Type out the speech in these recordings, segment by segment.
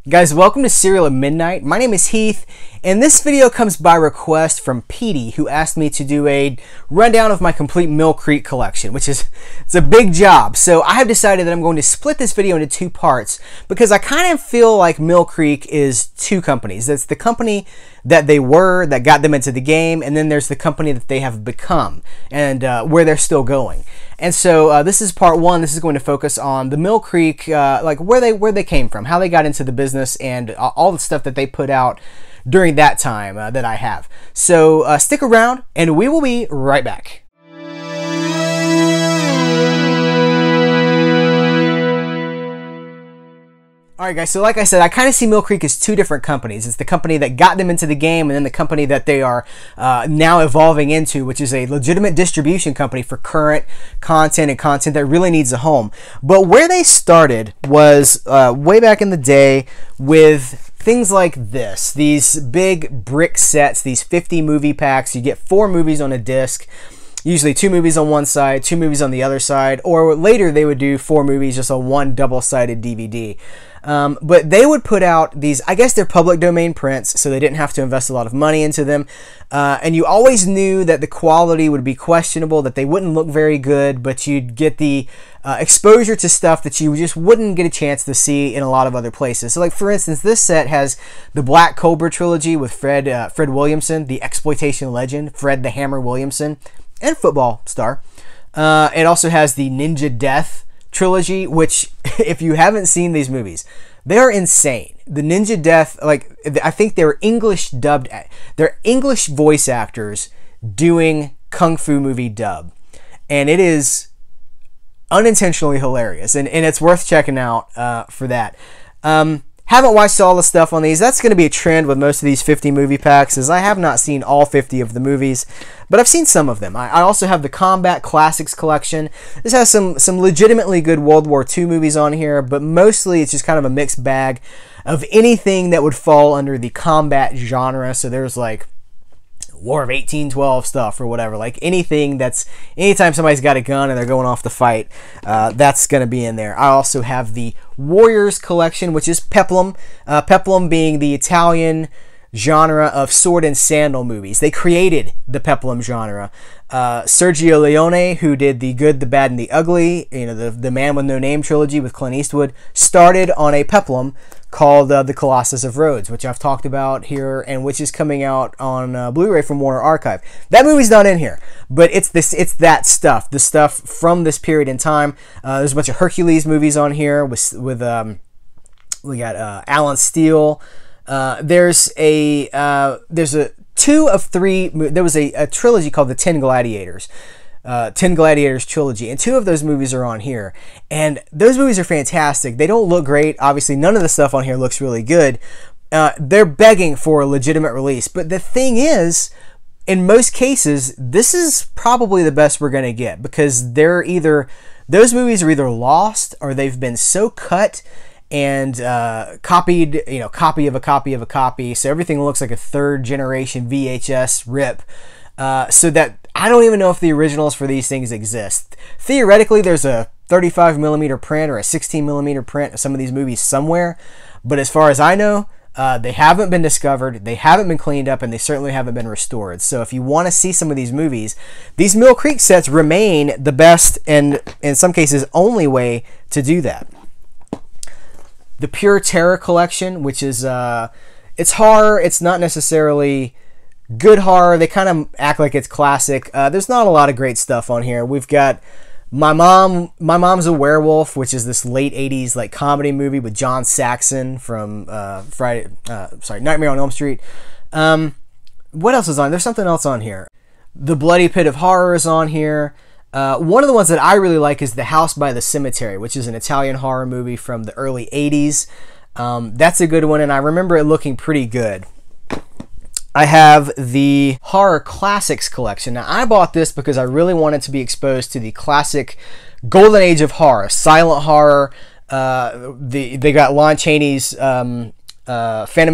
Guys, welcome to Serial at Midnight. My name is Heath, and this video comes by request from Petey, who asked me to do a rundown of my complete Mill Creek collection, which is it's a big job. So I have decided that I'm going to split this video into two parts because I kind of feel like Mill Creek is two companies. That's the company that they were, that got them into the game, and then there's the company that they have become and where they're still going. And so this is part one. This is going to focus on the Mill Creek, like where they came from, how they got into the business, and all the stuff that they put out during that time that I have. So stick around, and we will be right back. Alright guys, so like I said, I kind of see Mill Creek as two different companies. It's the company that got them into the game, and then the company that they are now evolving into, which is a legitimate distribution company for current content and content that really needs a home. But where they started was way back in the day with things like this. These big brick sets, these 50 movie packs. You get 4 movies on a disc. Usually 2 movies on one side, 2 movies on the other side, or later they would do 4 movies just on one double-sided DVD. But they would put out these, I guess they're public domain prints, so they didn't have to invest a lot of money into them. And you always knew that the quality would be questionable, that they wouldn't look very good, but you'd get the exposure to stuff that you just wouldn't get a chance to see in a lot of other places. So like, for instance, this set has the Black Cobra trilogy with Fred Williamson, the exploitation legend, Fred the Hammer Williamson, and football star. It also has the Ninja Death trilogy, which if you haven't seen these movies, they're insane. The Ninja Death, like, I think they're English dubbed, they're English voice actors doing kung fu movie dub, and it is unintentionally hilarious, and it's worth checking out for that. Haven't watched all the stuff on these. That's going to be a trend with most of these 50 movie packs, as I have not seen all 50 of the movies, but I've seen some of them. I also have the Combat Classics collection. This has some legitimately good World War II movies on here, but mostly it's just kind of a mixed bag of anything that would fall under the combat genre. So there's like War of 1812 stuff or whatever, like anything that's, anytime somebody's got a gun and they're going off to fight, that's going to be in there. I also have the Warriors collection, which is Peplum, Peplum being the Italian genre of sword and sandal movies. They created the Peplum genre. Sergio Leone, who did The Good, the Bad, and the Ugly, you know, the Man with No Name trilogy with Clint Eastwood, started on a Peplum called The Colossus of Rhodes, which I've talked about here, and which is coming out on Blu-ray from Warner Archive. That movie's not in here, but it's that stuff, the stuff from this period in time. There's a bunch of Hercules movies on here with we got Alan Steele. There's a 2 of 3. There was a trilogy called the 10 Gladiators. 10 Gladiators trilogy, and 2 of those movies are on here, and those movies are fantastic. They don't look great, obviously none of the stuff on here looks really good. They're begging for a legitimate release, but the thing is, in most cases, this is probably the best we're gonna get, because those movies are either lost or they've been so cut and copied, you know, copy of a copy of a copy, so everything looks like a 3rd generation VHS rip, so that I don't even know if the originals for these things exist. Theoretically, there's a 35mm print or a 16mm print of some of these movies somewhere, but as far as I know, they haven't been discovered, they haven't been cleaned up, and they certainly haven't been restored. So if you want to see some of these movies, these Mill Creek sets remain the best and, in some cases, only way to do that. The Pure Terror collection, which is it's horror, it's not necessarily good horror. They kind of act like it's classic. There's not a lot of great stuff on here. We've got My Mom's a Werewolf, which is this late 80s like comedy movie with John Saxon from Nightmare on Elm Street. What else is on? There's something else on here. The Bloody Pit of Horror is on here. One of the ones that I really like is The House by the Cemetery, which is an Italian horror movie from the early 80s. That's a good one, and I remember it looking pretty good. I have the Horror Classics collection. Now, I bought this because I really wanted to be exposed to the classic golden age of horror, silent horror. They got Lon Chaney's Phantom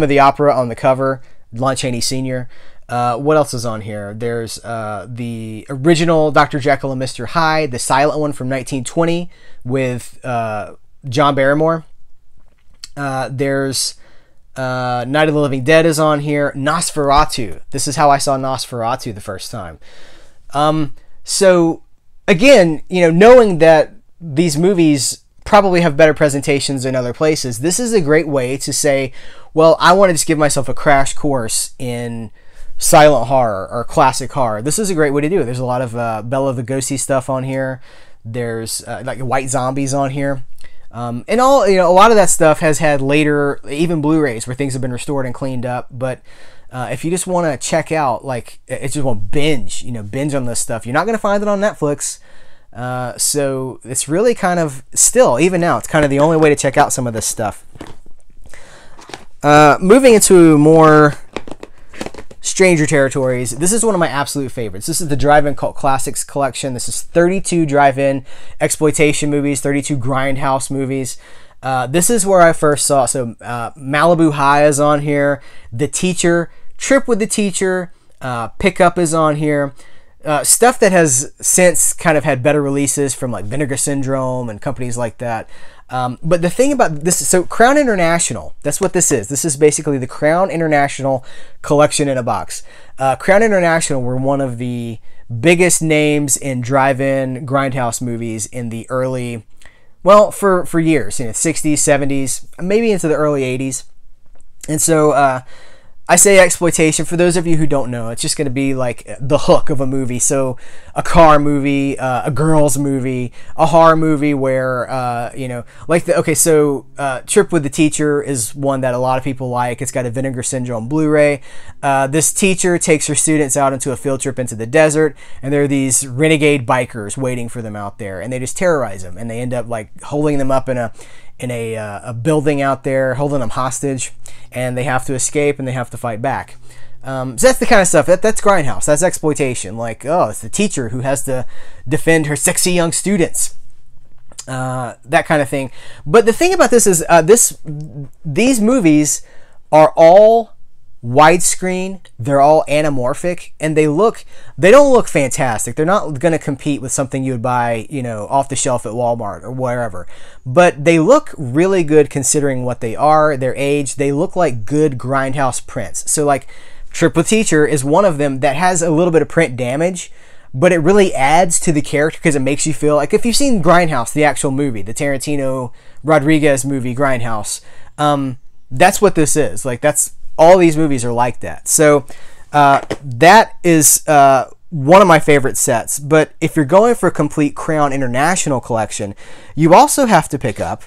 of the Opera on the cover, Lon Chaney Sr. What else is on here? There's the original Dr. Jekyll and Mr. Hyde, the silent one from 1920 with John Barrymore. There's Night of the Living Dead is on here. Nosferatu. This is how I saw Nosferatu the first time. So again, you know, knowing that these movies probably have better presentations in other places, this is a great way to say, well, I want to just give myself a crash course in silent horror or classic horror. This is a great way to do it. There's a lot of Bela Lugosi stuff on here. There's like White Zombies on here. And all, you know, a lot of that stuff has had later, even Blu-rays where things have been restored and cleaned up. But if you just want to check out, like, it's just want to binge on this stuff, you're not going to find it on Netflix. So it's really kind of still, even now, it's kind of the only way to check out some of this stuff. Moving into more stranger territories, this is one of my absolute favorites. This is the Drive-In Cult Classics collection. This is 32 drive-in exploitation movies, 32 grindhouse movies. This is where I first saw, so Malibu High is on here, The Teacher, Trip with the Teacher, Pickup is on here. Stuff that has since kind of had better releases from like Vinegar Syndrome and companies like that. But the thing about this, so Crown International, that's what this is. This is basically the Crown International collection in a box. Crown International were one of the biggest names in drive-in grindhouse movies in the early, well, for years, you know, 60s, 70s, maybe into the early 80s. And so I say exploitation. For those of you who don't know, it's just going to be like the hook of a movie. So a car movie, a girls movie, a horror movie where, you know, like Trip with the Teacher is one that a lot of people like. It's got a Vinegar Syndrome Blu-ray. This teacher takes her students out into a field trip into the desert, and there are these renegade bikers waiting for them out there, and they just terrorize them, and they end up like holding them up in a building out there, holding them hostage, and they have to escape and they have to fight back. So that's the kind of stuff, that's grindhouse, that's exploitation. Like, oh, it's the teacher who has to defend her sexy young students, that kind of thing. But the thing about this is these movies are all widescreen, they're all anamorphic, and they don't look fantastic. They're not going to compete with something you would buy, you know, off the shelf at Walmart or wherever, but they look really good considering what they are, their age. They look like good grindhouse prints. So like Trip with Teacher is one of them that has a little bit of print damage, but it really adds to the character because it makes you feel like, if you've seen Grindhouse, the actual movie, the Tarantino Rodriguez movie Grindhouse, that's what this is. Like, that's all these movies are like that. So that is one of my favorite sets. But if you're going for a complete Crown International collection, you also have to pick up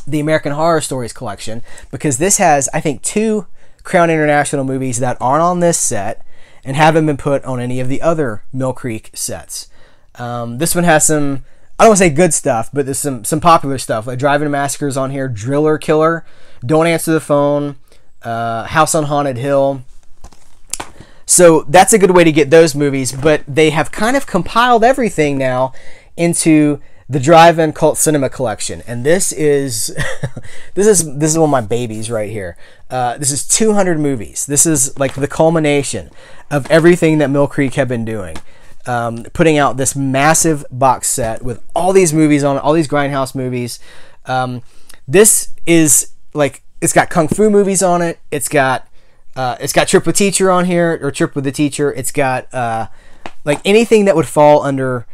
the American Horror Stories collection, because this has, I think, 2 Crown International movies that aren't on this set and haven't been put on any of the other Mill Creek sets. This one has some, I don't want to say good stuff, but there's some popular stuff, like Drive-In Massacres on here, Driller Killer, Don't Answer the Phone, House on Haunted Hill. So that's a good way to get those movies, but they have kind of compiled everything now into the Drive-In Cult Cinema Collection, and this is this is one of my babies right here. This is 200 movies. This is like the culmination of everything that Mill Creek have been doing, putting out this massive box set with all these movies on it, all these grindhouse movies. This is like, it's got kung fu movies on it. It's got Trip with Teacher on here, or Trip with the Teacher. It's got like anything that would fall under,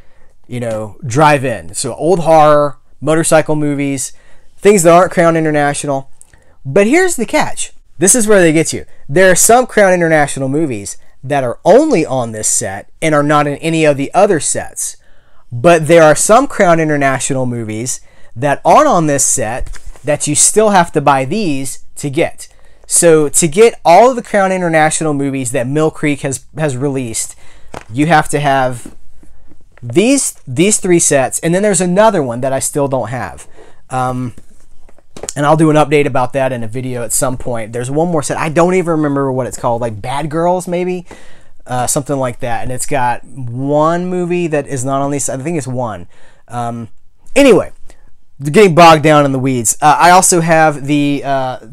you know, drive-in. So old horror, motorcycle movies, things that aren't Crown International. But here's the catch. This is where they get you. There are some Crown International movies that are only on this set and are not in any of the other sets. But there are some Crown International movies that aren't on this set that you still have to buy these to get. So to get all of the Crown International movies that Mill Creek has released, you have to have these 3 sets, and then there's another one that I still don't have. And I'll do an update about that in a video at some point. There's one more set. I don't even remember what it's called, like Bad Girls maybe, something like that. And it's got one movie that is not on these. I think it's one. Anyway, getting bogged down in the weeds. I also have the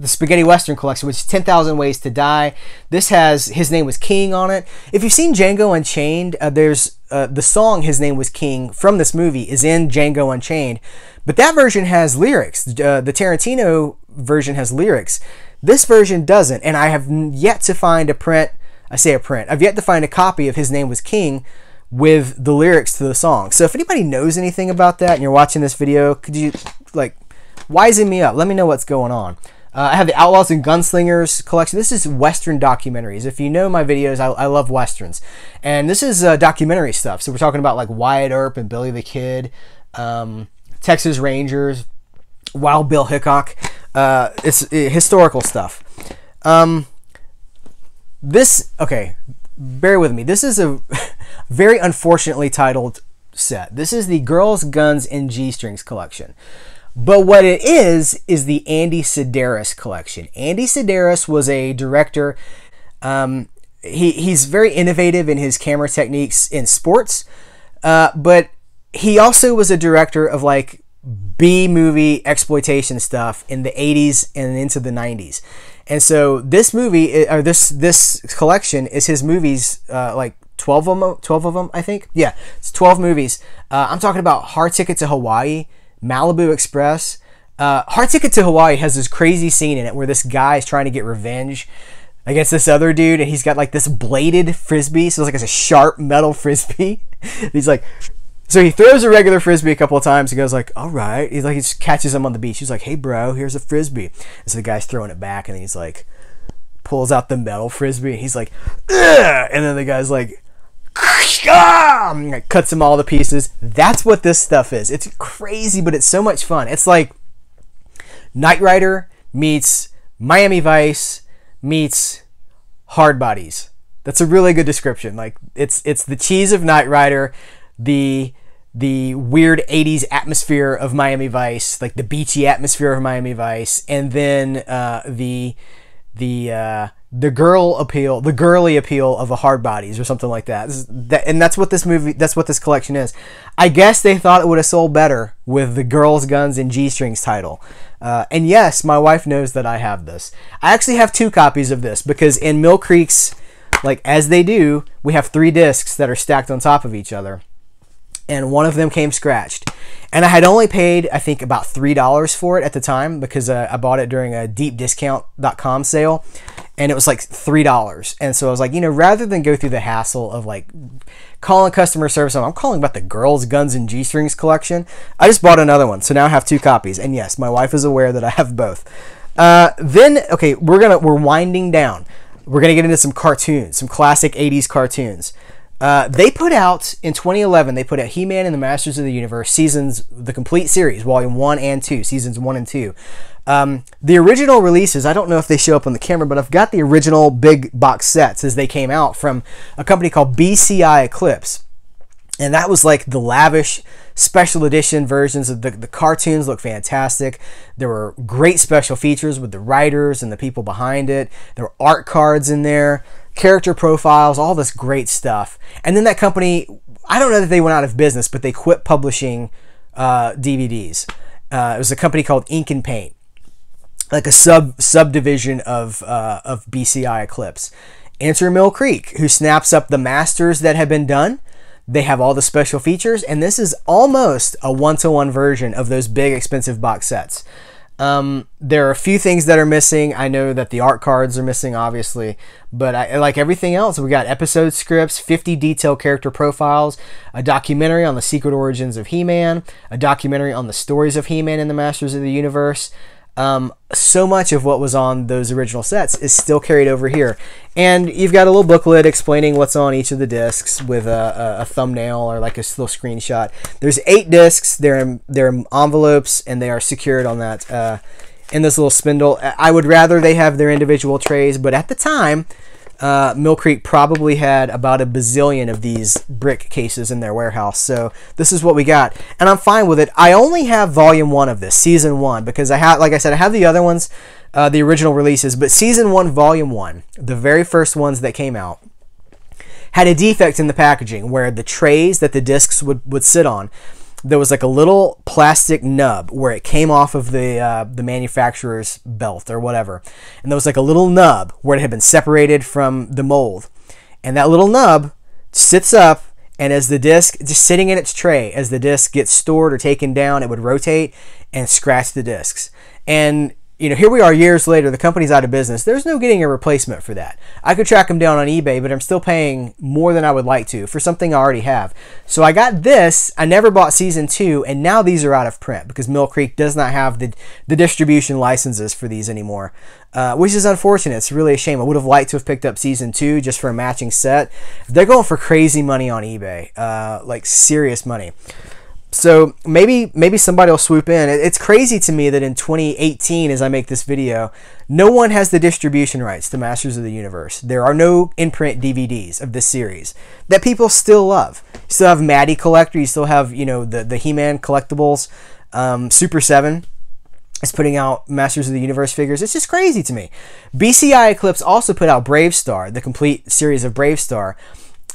Spaghetti Western collection, which is 10,000 Ways to Die. This has His Name Was King on it. If you've seen Django Unchained, there's the song His Name Was King from this movie is in Django Unchained, but that version has lyrics. The Tarantino version has lyrics. This version doesn't, and I have yet to find a print. I say a print. I've yet to find a copy of His Name Was King with the lyrics to the song. So if anybody knows anything about that and you're watching this video, could you like wisen me up? Let me know what's going on. I have the Outlaws and Gunslingers collection. This is Western documentaries. If you know my videos, I love Westerns. And this is documentary stuff. So we're talking about like Wyatt Earp and Billy the Kid, Texas Rangers, Wild Bill Hickok. It's historical stuff. Okay, bear with me. This is a very unfortunately titled set. This is the Girls, Guns, and G-Strings collection. But what it is the Andy Sedaris collection. Andy Sedaris was a director. He's very innovative in his camera techniques in sports, but he also was a director of like B-movie exploitation stuff in the 80s and into the 90s. And so this movie, or this collection, is his movies, like 12 of them, I think. Yeah, it's 12 movies. I'm talking about Hard Ticket to Hawaii, Malibu Express. Hard Ticket to Hawaii has this crazy scene in it where this guy is trying to get revenge against this other dude, and he's got like this bladed frisbee, so it's like a sharp metal frisbee. He's like, so he throws a regular frisbee a couple of times. He goes like, all right. He just catches him on the beach. He's like, hey bro, here's a frisbee. And so the guy's throwing it back, and then he's like, pulls out the metal frisbee, and he's like, ugh! And then the guy's like, cuts him all to pieces. That's what this stuff is. It's crazy, but it's so much fun. It's like Knight Rider meets Miami Vice meets Hard Bodies. That's a really good description. Like it's the cheese of Knight Rider, the weird 80s atmosphere of Miami Vice, like the beachy atmosphere of Miami Vice, and then the girly appeal of a Hard Bodies or something like that. And that's what this collection is. I guess they thought it would have sold better with the Girls, Guns, and G-Strings title. And yes, my wife knows that I have this. I actually have 2 copies of this because in Mill Creek's, like as they do, we have 3 discs that are stacked on top of each other. And one of them came scratched. And I had only paid, I think, about $3 for it at the time because I bought it during a deepdiscount.com sale. And it was like $3. And so I was like, rather than go through the hassle of like calling customer service, I'm calling about the Girls, Guns, and G-Strings collection. I just bought another one. So now I have 2 copies. And yes, my wife is aware that I have both. Okay, we're winding down. We're going to get into some cartoons, some classic 80s cartoons. They put out, in 2011, they put out He-Man and the Masters of the Universe, the complete series, volume 1 and 2, seasons 1 and 2. The original releases, I don't know if they show up on the camera, but I've got the original big box sets as they came out from a company called BCI Eclipse. And that was like the lavish special edition versions of the cartoons. Look fantastic. There were great special features with the writers and the people behind it. There were art cards in there, character profiles, all this great stuff. And then that company, I don't know that they went out of business, but they quit publishing DVDs. It was a company called Ink and Paint, like a subdivision of BCI Eclipse. Enter Mill Creek, who snaps up the masters that have been done. They have all the special features, and this is almost a one-to-one version of those big expensive box sets. There are a few things that are missing. I know that the art cards are missing, obviously, but like everything else, we got episode scripts, 50 detailed character profiles, a documentary on the secret origins of He-Man, a documentary on the stories of He-Man and the Masters of the Universe. So much of what was on those original sets is still carried over here. And you've got a little booklet explaining what's on each of the discs with a thumbnail or like a little screenshot. There's 8 discs. They're in envelopes, and they are secured on that in this little spindle. I would rather they have their individual trays, but at the time, Mill Creek probably had about a bazillion of these brick cases in their warehouse. So this is what we got, and I'm fine with it. I only have volume 1 of this, season 1, because I have, like I said, I have the other ones, the original releases, but season 1, volume 1, the very first ones that came out, had a defect in the packaging where the trays that the discs would sit on, there was like a little plastic nub where it came off of the manufacturer's belt or whatever. And there was like a little nub where it had been separated from the mold. And that little nub sits up, and as the disc, just sitting in its tray, as the disc gets stored or taken down, it would rotate and scratch the discs. And, here we are years later, the company's out of business. There's no getting a replacement for that. I could track them down on eBay, but I'm still paying more than I would like to for something I already have. So I got this. I never bought season 2, and now these are out of print because Mill Creek does not have the distribution licenses for these anymore, which is unfortunate. It's really a shame. I would have liked to have picked up season 2 just for a matching set. They're going for crazy money on eBay, like serious money. So maybe somebody will swoop in. It's crazy to me that in 2018, as I make this video, no one has the distribution rights to Masters of the Universe. There are no in-print DVDs of this series that people still love. You still have Maddie Collector. You still have, the He-Man collectibles. Super 7 is putting out Masters of the Universe figures. It's just crazy to me. BCI Eclipse also put out Bravestarr, the complete series of Bravestarr.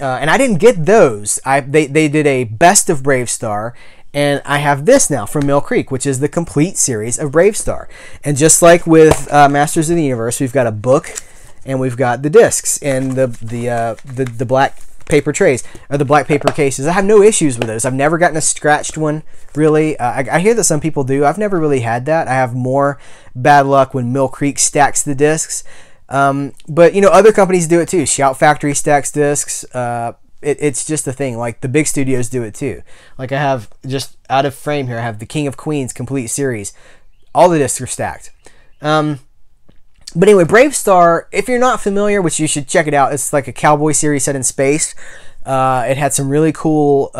And I didn't get those. They did a best of Bravestarr, and I have this now from Mill Creek, which is the complete series of Bravestarr. And just like with Masters of the Universe, we've got a book and we've got the discs and the black paper trays, or the black paper cases. I have no issues with those. I've never gotten a scratched one, really. I hear that some people do. I've never really had that. I have more bad luck when Mill Creek stacks the discs. But other companies do it too. Shout Factory stacks discs. It's just a thing. Like the big studios do it too. Like I have, just out of frame here, I have the King of Queens complete series. All the discs are stacked. But anyway, Bravestarr, if you're not familiar, which you should check it out, it's like a cowboy series set in space. It had some really cool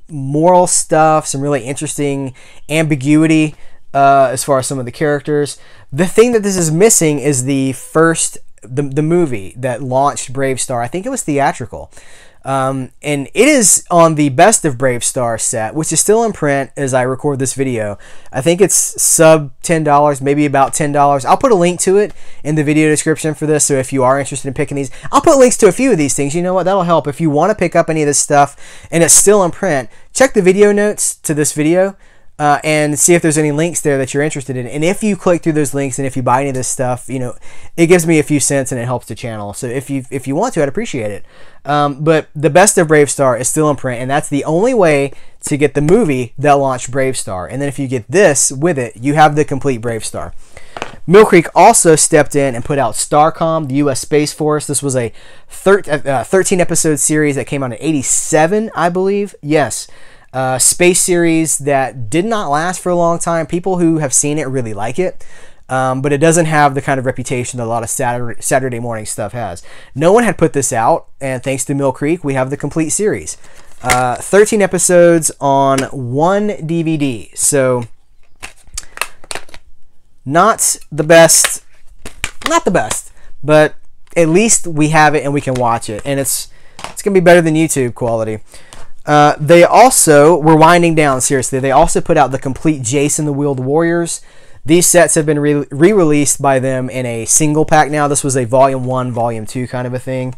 moral stuff, some really interesting ambiguity as far as some of the characters. The thing that this is missing is the movie that launched Bravestarr. I think it was theatrical. And it is on the best of Bravestarr set, which is still in print as I record this video. I think it's sub $10, maybe about $10. I'll put a link to it in the video description for this, so if you are interested in picking these, I'll put links to a few of these things. You know what? That'll help. If you want to pick up any of this stuff and it's still in print, check the video notes to this video. And see if there's any links there that you're interested in. And if you click through those links and if you buy any of this stuff, it gives me a few cents and it helps the channel. So if you want to, I'd appreciate it. But the best of Bravestarr is still in print, and that's the only way to get the movie that launched Bravestarr. And then if you get this with it, you have the complete Bravestarr. Mill Creek also stepped in and put out Starcom, the U.S. Space Force. This was a 13-episode series that came out in '87, I believe. Yes. Space series that did not last for a long time. People who have seen it really like it, but it doesn't have the kind of reputation that a lot of Saturday morning stuff has. No one had put this out, and thanks to Mill Creek, we have the complete series. 13 episodes on one DVD, so not the best, but at least we have it and we can watch it, and it's gonna be better than YouTube quality. They also were winding down, seriously. They also put out the complete Jason the Wheeled Warriors. These sets have been re-released by them in a single pack now. This was a volume 1, volume 2 kind of a thing.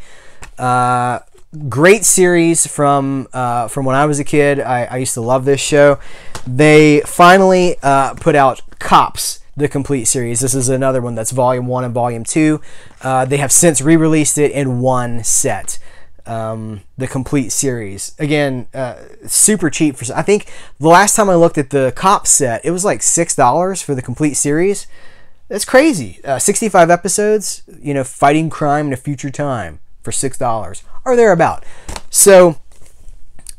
Great series from when I was a kid. I used to love this show. They finally put out Cops, the complete series. This is another one that's volume 1 and volume 2. They have since re-released it in one set. The complete series, again, super cheap for. I think the last time I looked at the Cop set, it was like $6 for the complete series. That's crazy. 65 episodes, fighting crime in a future time for $6 or thereabout. So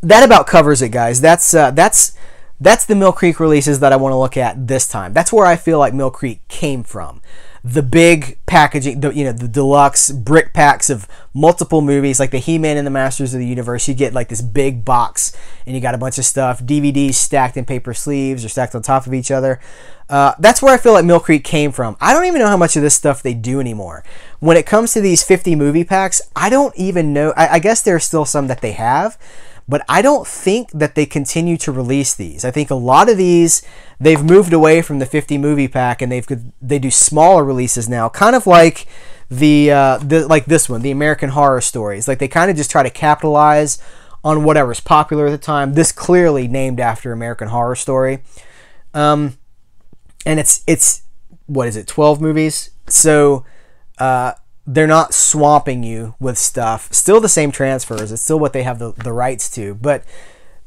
that about covers it, guys. That's the Mill Creek releases that I want to look at this time. That's where I feel like Mill Creek came from. The big packaging, the deluxe brick packs of multiple movies, like the He-Man and the Masters of the Universe. You get like this big box, and you got a bunch of stuff, DVDs stacked in paper sleeves or stacked on top of each other. That's where I feel like Mill Creek came from. I don't even know how much of this stuff they do anymore. When it comes to these 50 movie packs, I don't even know. I guess there's still some that they have, but I don't think that they continue to release these. I think a lot of these, they've moved away from the 50 movie pack, and they do smaller releases now, kind of like like this one, the American Horror Stories. Like they kind of just try to capitalize on whatever's popular at the time. This clearly named after American Horror Story, and it's what is it, 12 movies? So they're not swamping you with stuff. Still the same transfers. It's still what they have the rights to, but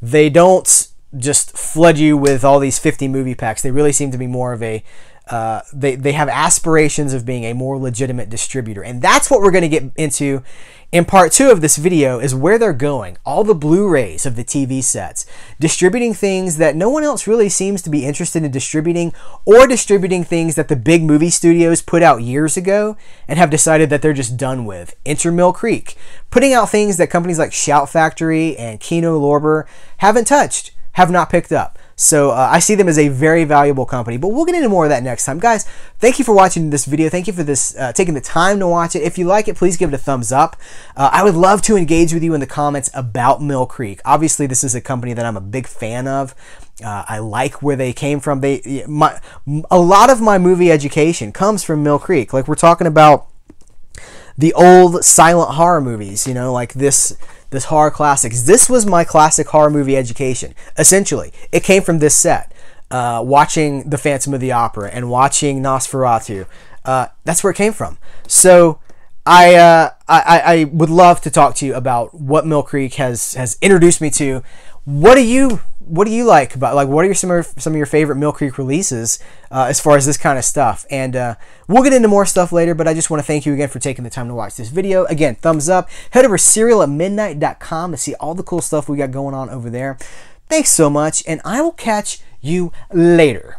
they don't just flood you with all these 50 movie packs. They really seem to be more of a they have aspirations of being a more legitimate distributor. And that's what we're going to get into in part 2 of this video, is where they're going. All the Blu-rays of the TV sets, distributing things that no one else really seems to be interested in distributing, or distributing things that the big movie studios put out years ago and have decided that they're just done with. Enter Mill Creek, putting out things that companies like Shout Factory and Kino Lorber haven't touched, have not picked up. So I see them as a very valuable company, but we'll get into more of that next time. Guys, thank you for watching this video. Thank you for this taking the time to watch it. If you like it, please give it a thumbs up. I would love to engage with you in the comments about Mill Creek. Obviously, this is a company that I'm a big fan of. I like where they came from. A lot of my movie education comes from Mill Creek. Like, we're talking about the old silent horror movies, you know, like this horror classics. This was my classic horror movie education. Essentially, it came from this set. Watching The Phantom of the Opera and watching Nosferatu. That's where it came from. So I would love to talk to you about what Mill Creek has introduced me to. What do you like about, like, what are some of your favorite Mill Creek releases as far as this kind of stuff? And we'll get into more stuff later, but I just want to thank you again for taking the time to watch this video. Again, thumbs up. Head over to serialatmidnight.com to see all the cool stuff we got going on over there. Thanks so much, and I will catch you later.